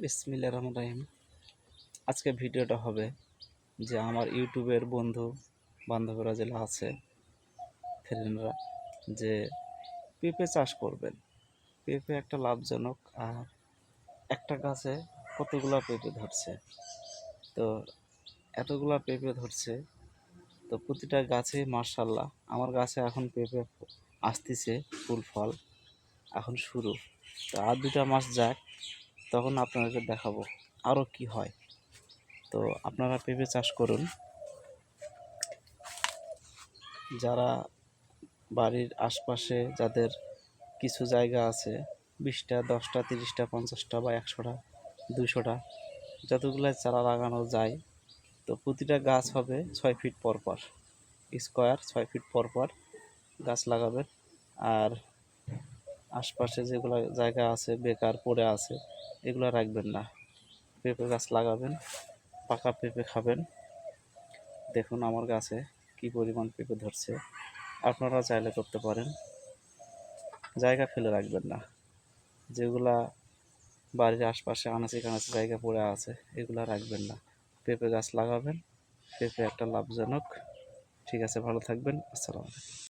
বিসমিল্লাহির রহমানির রহিম। আজকে ভিডিওটা হবে যে আমার ইউটিউবের বন্ধু বান্ধবরা যেগুলো আছে ফ্রেন্ডরা, যে পেঁপে চাষ করবেন। পেঁপে একটা লাভজনক, আর একটা গাছে কতগুলা পেঁপে ধরছে। তো এতগুলা পেঁপে ধরছে, তো প্রতিটা গাছে মাশাআল্লাহ। আমার গাছে এখন পেঁপে আসতেছে, ফুল ফল এখন শুরু। তো আর 2টা মাস যাক, তখন আপনাদেরকে দেখাবো আরও কি হয়। তো আপনারা পেঁপে চাষ করুন। যারা বাড়ির আশপাশে যাদের কিছু জায়গা আছে, 20টা 10টা 30টা 50টা বা 100টা 200টা যতগুলো চারা লাগানো যায়, তো প্রতিটা গাছ হবে 6 ফিট পর পর, স্কোয়ার 6 ফিট পর পর গাছ লাগাবেন। আর আশপাশে যেগুলো জায়গা আছে বেকার পড়ে আছে, এগুলো রাখবেন না, পেঁপে গাছ লাগাবেন, পাকা পেঁপে খাবেন। দেখুন আমার গাছে কি পরিমাণ পেঁপে ধরছে, আপনারা চাইলে করতে পারেন। জায়গা ফেলে রাখবেন না, যেগুলা বাড়ির আশপাশে আনাচে কানাচে জায়গা পড়ে আছে এগুলা রাখবেন না, পেঁপে গাছ লাগাবেন। পেঁপে একটা লাভজনক। ঠিক আছে, ভালো থাকবেন। আসসালামু আলাইকুম।